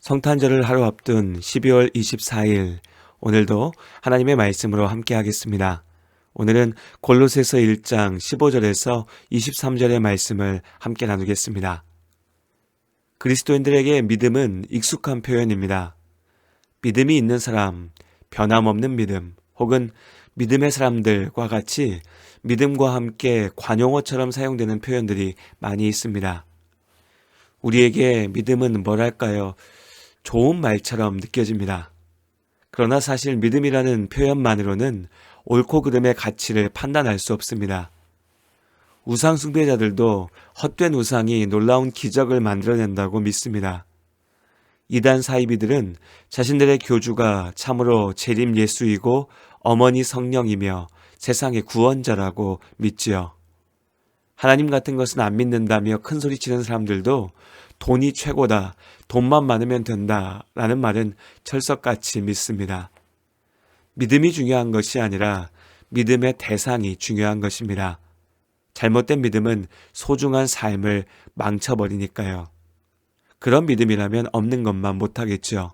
성탄절을 하루 앞둔 12월 24일, 오늘도 하나님의 말씀으로 함께 하겠습니다. 오늘은 골로새서 1장 15절에서 23절의 말씀을 함께 나누겠습니다. 그리스도인들에게 믿음은 익숙한 표현입니다. 믿음이 있는 사람, 변함없는 믿음, 혹은 믿음의 사람들과 같이 믿음과 함께 관용어처럼 사용되는 표현들이 많이 있습니다. 우리에게 믿음은 뭐랄까요? 좋은 말처럼 느껴집니다. 그러나 사실 믿음이라는 표현만으로는 옳고 그름의 가치를 판단할 수 없습니다. 우상 숭배자들도 헛된 우상이 놀라운 기적을 만들어낸다고 믿습니다. 이단 사이비들은 자신들의 교주가 참으로 재림 예수이고 어머니 성령이며 세상의 구원자라고 믿지요. 하나님 같은 것은 안 믿는다며 큰소리치는 사람들도 돈이 최고다, 돈만 많으면 된다 라는 말은 철석같이 믿습니다. 믿음이 중요한 것이 아니라 믿음의 대상이 중요한 것입니다. 잘못된 믿음은 소중한 삶을 망쳐버리니까요. 그런 믿음이라면 없는 것만 못하겠죠.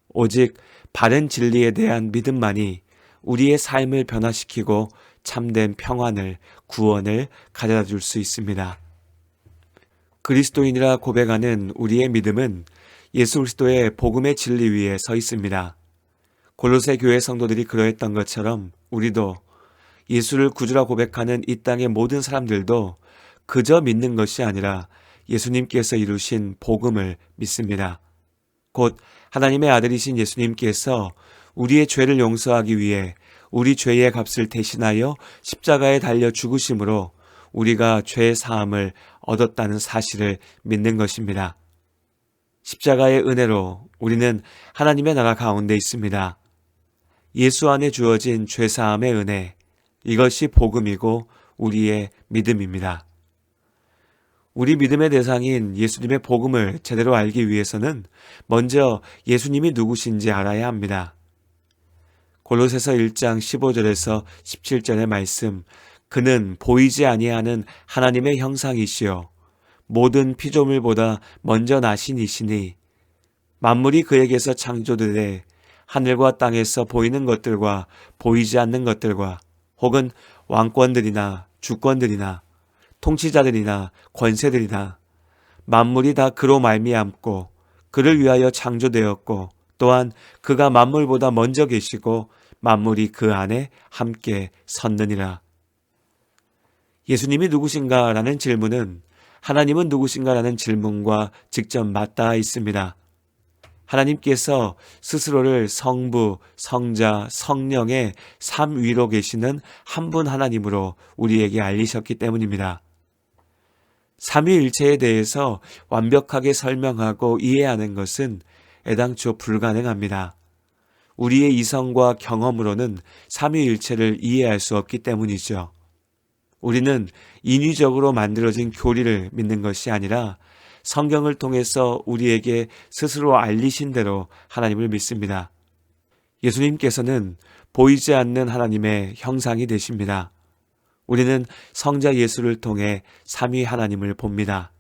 오직 바른 진리에 대한 믿음만이 우리의 삶을 변화시키고 참된 평안을, 구원을 가져다 줄 수 있습니다. 그리스도인이라 고백하는 우리의 믿음은 예수 그리스도의 복음의 진리 위에 서 있습니다. 골로새 교회 성도들이 그러했던 것처럼 우리도 예수를 구주라 고백하는 이 땅의 모든 사람들도 그저 믿는 것이 아니라 예수님께서 이루신 복음을 믿습니다. 곧 하나님의 아들이신 예수님께서 우리의 죄를 용서하기 위해 우리 죄의 값을 대신하여 십자가에 달려 죽으심으로 우리가 죄 사함을 얻었다는 사실을 믿는 것입니다. 십자가의 은혜로 우리는 하나님의 나라 가운데 있습니다. 예수 안에 주어진 죄 사함의 은혜, 이것이 복음이고 우리의 믿음입니다. 우리 믿음의 대상인 예수님의 복음을 제대로 알기 위해서는 먼저 예수님이 누구신지 알아야 합니다. 골로새서 1장 15절에서 17절의 말씀, 그는 보이지 아니하는 하나님의 형상이시요 모든 피조물보다 먼저 나신 이시니 만물이 그에게서 창조되되 하늘과 땅에서 보이는 것들과 보이지 않는 것들과 혹은 왕권들이나 주권들이나 통치자들이나 권세들이나 만물이 다 그로 말미암고 그를 위하여 창조되었고 또한 그가 만물보다 먼저 계시고 만물이 그 안에 함께 섰느니라. 예수님이 누구신가 라는 질문은 하나님은 누구신가 라는 질문과 직접 맞닿아 있습니다. 하나님께서 스스로를 성부, 성자, 성령의 삼위로 계시는 한 분 하나님으로 우리에게 알리셨기 때문입니다. 삼위일체에 대해서 완벽하게 설명하고 이해하는 것은 애당초 불가능합니다. 우리의 이성과 경험으로는 삼위일체를 이해할 수 없기 때문이죠. 우리는 인위적으로 만들어진 교리를 믿는 것이 아니라 성경을 통해서 우리에게 스스로 알리신 대로 하나님을 믿습니다. 예수님께서는 보이지 않는 하나님의 형상이 되십니다. 우리는 성자 예수를 통해 삼위 하나님을 봅니다.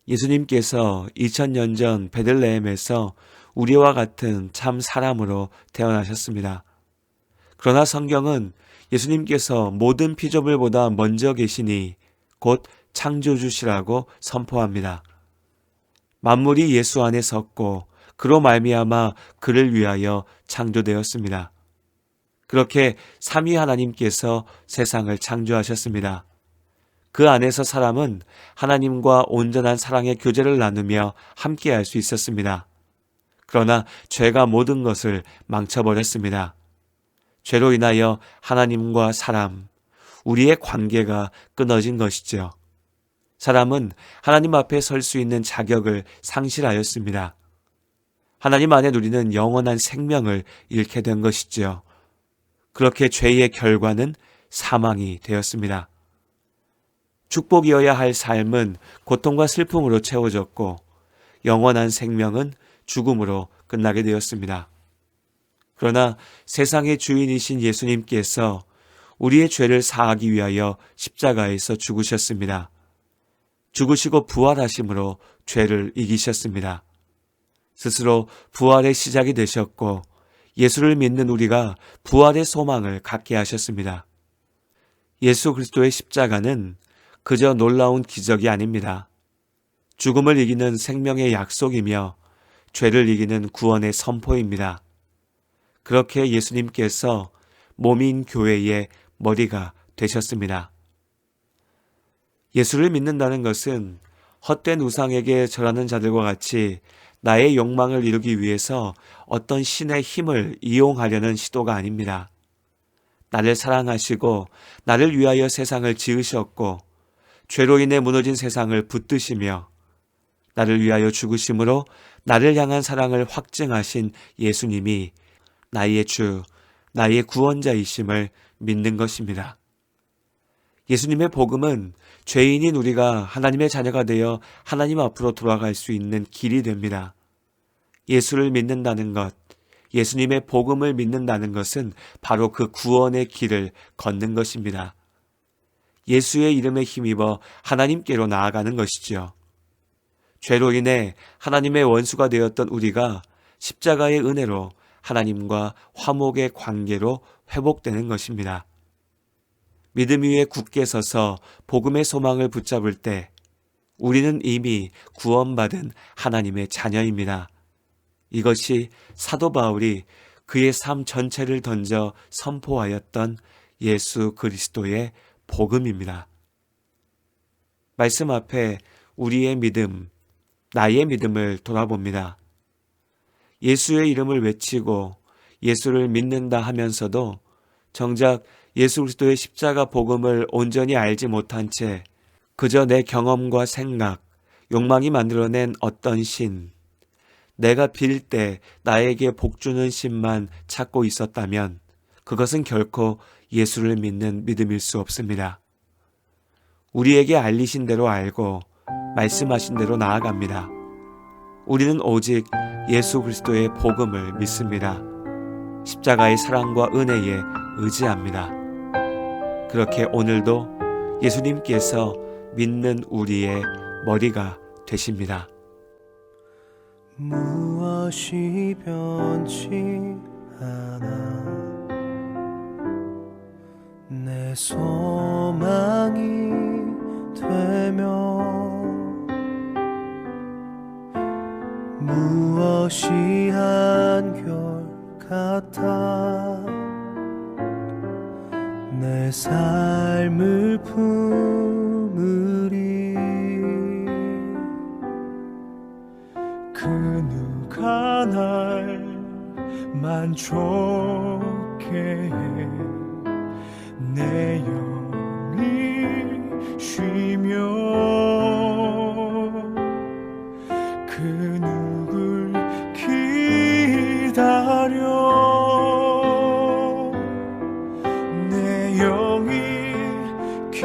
예수님께서 2000년 전 베들레헴에서 우리와 같은 참 사람으로 태어나셨습니다. 그러나 성경은 예수님께서 모든 피조물보다 먼저 계시니 곧 창조주시라고 선포합니다. 만물이 예수 안에 섰고 그로 말미암아 그를 위하여 창조되었습니다. 그렇게 삼위 하나님께서 세상을 창조하셨습니다. 그 안에서 사람은 하나님과 온전한 사랑의 교제를 나누며 함께할 수 있었습니다. 그러나 죄가 모든 것을 망쳐버렸습니다. 죄로 인하여 하나님과 사람, 우리의 관계가 끊어진 것이죠. 사람은 하나님 앞에 설 수 있는 자격을 상실하였습니다. 하나님 안에 누리는 영원한 생명을 잃게 된 것이죠. 그렇게 죄의 결과는 사망이 되었습니다. 축복이어야 할 삶은 고통과 슬픔으로 채워졌고 영원한 생명은 죽음으로 끝나게 되었습니다. 그러나 세상의 주인이신 예수님께서 우리의 죄를 사하기 위하여 십자가에서 죽으셨습니다. 죽으시고 부활하심으로 죄를 이기셨습니다. 스스로 부활의 시작이 되셨고 예수를 믿는 우리가 부활의 소망을 갖게 하셨습니다. 예수 그리스도의 십자가는 그저 놀라운 기적이 아닙니다. 죽음을 이기는 생명의 약속이며 죄를 이기는 구원의 선포입니다. 그렇게 예수님께서 몸인 교회의 머리가 되셨습니다. 예수를 믿는다는 것은 헛된 우상에게 절하는 자들과 같이 나의 욕망을 이루기 위해서 어떤 신의 힘을 이용하려는 시도가 아닙니다. 나를 사랑하시고 나를 위하여 세상을 지으셨고 죄로 인해 무너진 세상을 붙드시며 나를 위하여 죽으심으로 나를 향한 사랑을 확증하신 예수님이 나의 주, 나의 구원자이심을 믿는 것입니다. 예수님의 복음은 죄인인 우리가 하나님의 자녀가 되어 하나님 앞으로 돌아갈 수 있는 길이 됩니다. 예수를 믿는다는 것, 예수님의 복음을 믿는다는 것은 바로 그 구원의 길을 걷는 것입니다. 예수의 이름에 힘입어 하나님께로 나아가는 것이죠. 죄로 인해 하나님의 원수가 되었던 우리가 십자가의 은혜로 하나님과 화목의 관계로 회복되는 것입니다. 믿음 위에 굳게 서서 복음의 소망을 붙잡을 때 우리는 이미 구원받은 하나님의 자녀입니다. 이것이 사도 바울이 그의 삶 전체를 던져 선포하였던 예수 그리스도의 복음입니다. 말씀 앞에 우리의 믿음, 나의 믿음을 돌아봅니다. 예수의 이름을 외치고 예수를 믿는다 하면서도 정작 예수 그리스도의 십자가 복음을 온전히 알지 못한 채 그저 내 경험과 생각, 욕망이 만들어낸 어떤 신, 내가 빌 때 나에게 복주는 신만 찾고 있었다면 그것은 결코 예수를 믿는 믿음일 수 없습니다. 우리에게 알리신 대로 알고 말씀하신 대로 나아갑니다. 우리는 오직 예수 그리스도의 복음을 믿습니다. 십자가의 사랑과 은혜에 의지합니다. 그렇게 오늘도 예수님께서 믿는 우리의 머리가 되십니다. 무엇이 변치 않아 내 소망이 되며 무엇이 한결같아 내 삶을 품으리 그 누가 날 만족해 해 내 영이 쉬며 그 누굴 기다려 내 영이 기쁘리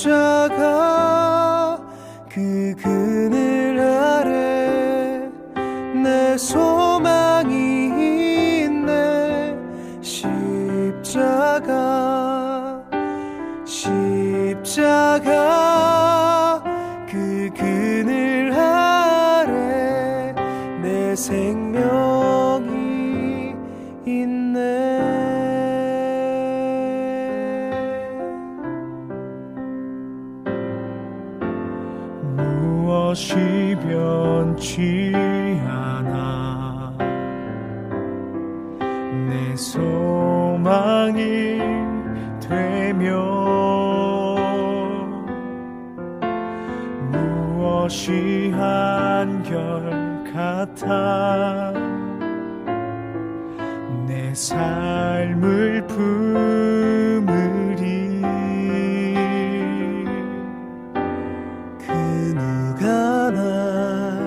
십자가 그 그늘 아래 내 소망이 있네 십자가 그 그늘 아래 내 생명이 있네 무엇이 변치 않아 내 소망이 되며 무엇이 한결같아 내 삶을 품으리 그 누가 날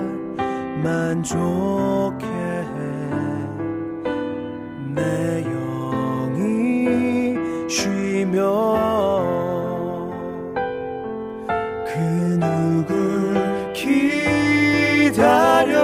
만족해 내 영이 쉬며 그 누굴 기다려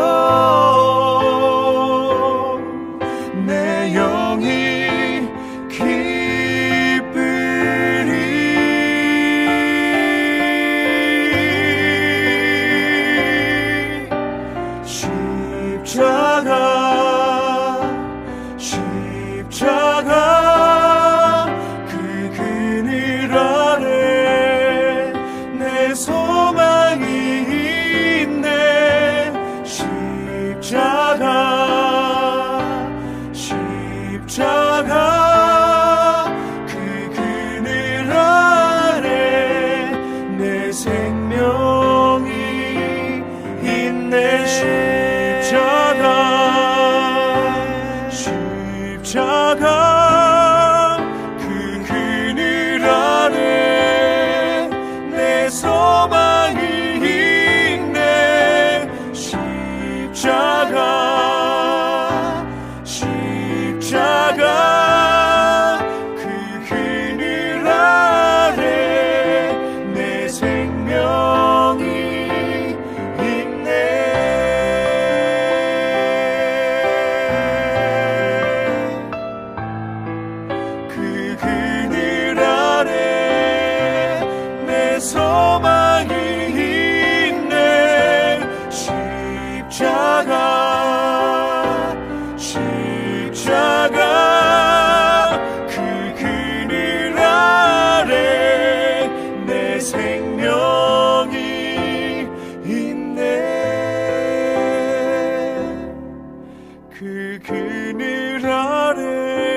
그늘 아래